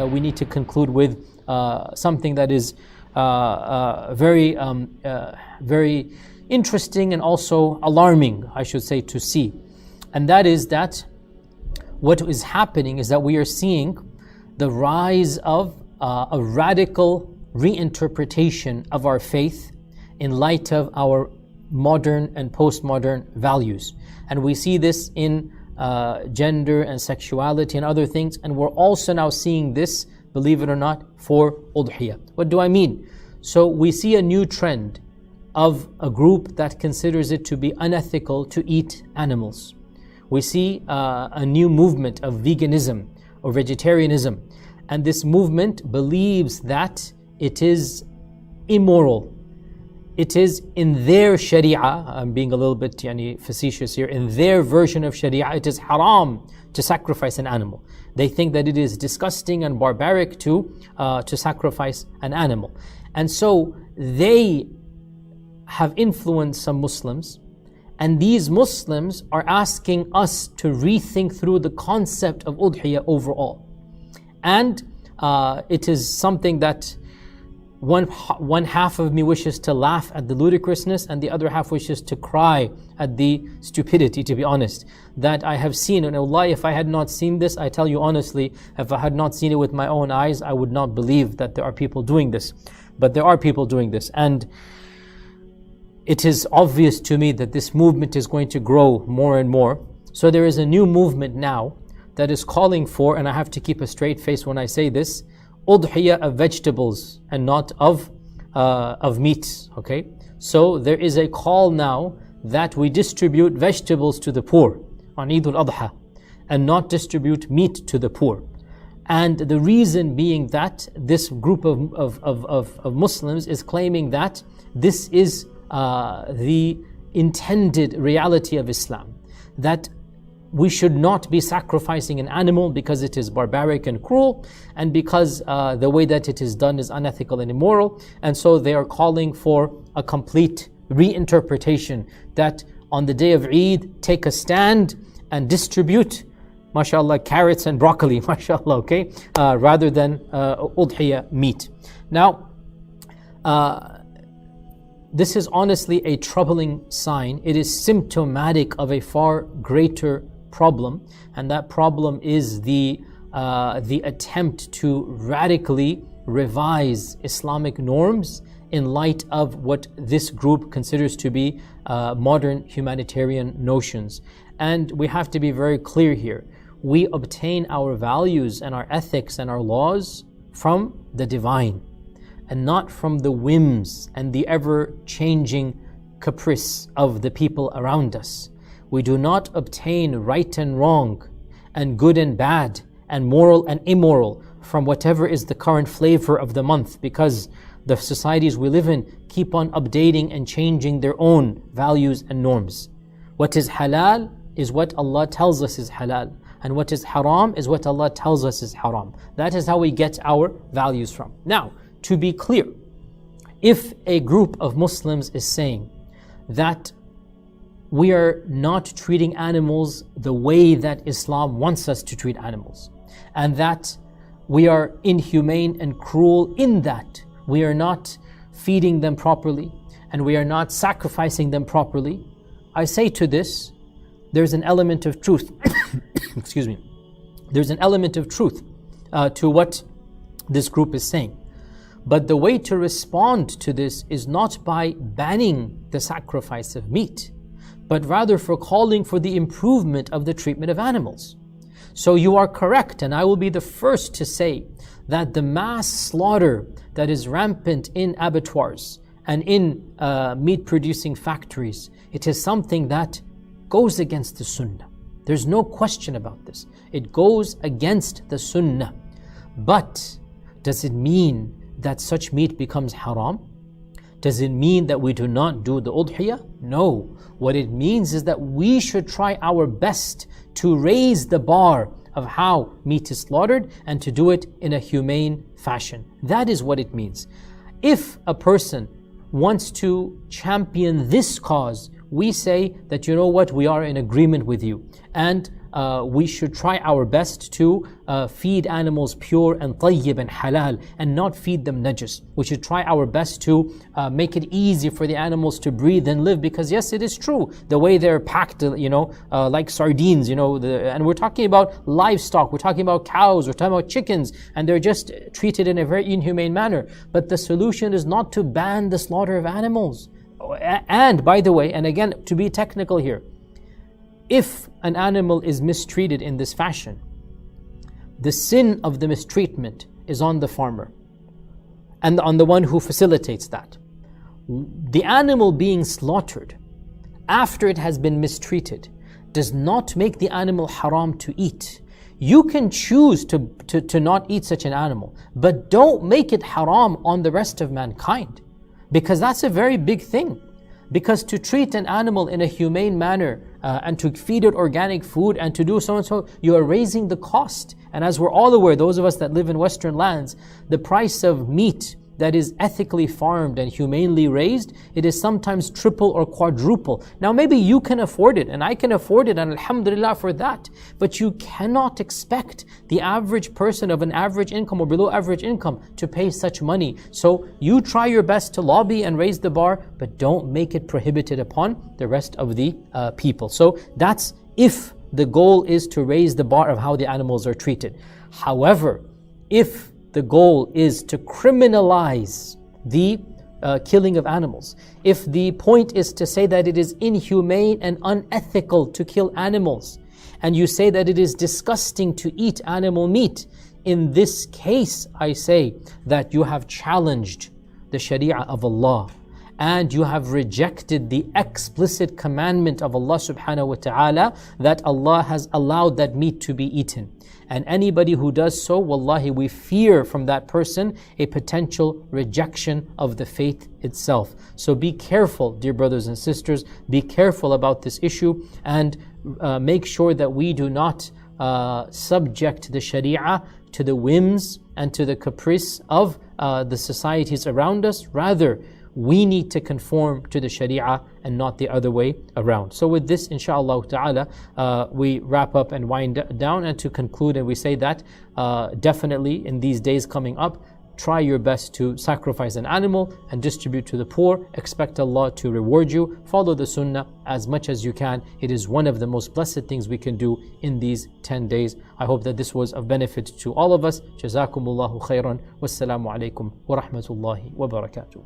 we need to conclude with something that is very, very interesting and also alarming, I should say, to see. And that is that what is happening is that we are seeing the rise of a radical reinterpretation of our faith in light of our modern and postmodern values. And we see this in gender and sexuality and other things. And we're also now seeing this, believe it or not, for udhiyah. What do I mean? So we see a new trend of a group that considers it to be unethical to eat animals. We see a new movement of veganism or vegetarianism. And this movement believes that it is immoral. It is in their Sharia, I'm being a little bit facetious here, in their version of Sharia, it is haram to sacrifice an animal. They think that it is disgusting and barbaric to sacrifice an animal. And so they have influenced some Muslims, and these Muslims are asking us to rethink through the concept of udhiyah overall. And it is something that one half of me wishes to laugh at the ludicrousness, and the other half wishes to cry at the stupidity, to be honest, that I have seen. And Allah, if I had not seen this, I tell you honestly, if I had not seen it with my own eyes, I would not believe that there are people doing this. But there are people doing this. And it is obvious to me that this movement is going to grow more and more. So there is a new movement now that is calling for, and I have to keep a straight face when I say this, udhiyah of vegetables and not of meats. Okay, so there is a call now that we distribute vegetables to the poor on Eid al-Adha and not distribute meat to the poor. And the reason being that this group of Muslims is claiming that this is the intended reality of Islam, that we should not be sacrificing an animal because it is barbaric and cruel, and because the way that it is done is unethical and immoral. And so they are calling for a complete reinterpretation, that on the day of Eid, take a stand and distribute, mashallah, carrots and broccoli, mashallah, okay, rather than udhiyah meat. Now, this is honestly a troubling sign. It is symptomatic of a far greater problem, and that problem is the attempt to radically revise Islamic norms in light of what this group considers to be modern humanitarian notions. And we have to be very clear here. We obtain our values and our ethics and our laws from the divine, and not from the whims and the ever-changing caprice of the people around us. We do not obtain right and wrong and good and bad and moral and immoral from whatever is the current flavor of the month, because the societies we live in keep on updating and changing their own values and norms. What is halal is what Allah tells us is halal, and what is haram is what Allah tells us is haram. That is how we get our values from. Now, to be clear, if a group of Muslims is saying that we are not treating animals the way that Islam wants us to treat animals, and that we are inhumane and cruel in that we are not feeding them properly and we are not sacrificing them properly, I say to this, there's an element of truth. Excuse me. There's an element of truth to what this group is saying. But the way to respond to this is not by banning the sacrifice of meat, but rather for calling for the improvement of the treatment of animals. So you are correct, and I will be the first to say that the mass slaughter that is rampant in abattoirs and in meat-producing factories, it is something that goes against the Sunnah. There's no question about this. It goes against the Sunnah. But does it mean that such meat becomes haram? Does it mean that we do not do the udhiyah? No. What it means is that we should try our best to raise the bar of how meat is slaughtered and to do it in a humane fashion. That is what it means. If a person wants to champion this cause we say that, you know what, we are in agreement with you, and we should try our best to feed animals pure and tayyib and halal, and not feed them najis. We should try our best to make it easy for the animals to breathe and live, because yes, it is true, the way they're packed, like sardines, and we're talking about livestock, we're talking about cows, we're talking about chickens, and they're just treated in a very inhumane manner. But the solution is not to ban the slaughter of animals. And by the way, and again, to be technical here, if an animal is mistreated in this fashion, the sin of the mistreatment is on the farmer and on the one who facilitates that. The animal being slaughtered after it has been mistreated does not make the animal haram to eat. You can choose to not eat such an animal, but don't make it haram on the rest of mankind, because that's a very big thing. Because to treat an animal in a humane manner and to feed it organic food and to do so and so, you are raising the cost. And as we're all aware, those of us that live in Western lands, the price of meat that is ethically farmed and humanely raised, it is sometimes triple or quadruple. Now maybe you can afford it and I can afford it, and alhamdulillah for that, but you cannot expect the average person of an average income or below average income to pay such money. So you try your best to lobby and raise the bar, but don't make it prohibited upon the rest of the people. So that's if the goal is to raise the bar of how the animals are treated. However, if the goal is to criminalize the killing of animals, if the point is to say that it is inhumane and unethical to kill animals, and you say that it is disgusting to eat animal meat, in this case I say that you have challenged the Sharia of Allah, and you have rejected the explicit commandment of Allah subhanahu wa ta'ala that Allah has allowed that meat to be eaten. And anybody who does so, wallahi, we fear from that person a potential rejection of the faith itself. So be careful, dear brothers and sisters, be careful about this issue, and make sure that we do not subject the Sharia to the whims and to the caprice of the societies around us. Rather, we need to conform to the Sharia and not the other way around. So with this, inshallah ta'ala, we wrap up and wind down, and to conclude, and we say that definitely in these days coming up, try your best to sacrifice an animal and distribute to the poor. Expect Allah to reward you. Follow the sunnah as much as you can. It is one of the most blessed things we can do in these 10 days. I hope that this was of benefit to all of us. Jazakumullahu khairan. Wassalamu alaikum wa rahmatullahi wa barakatuh.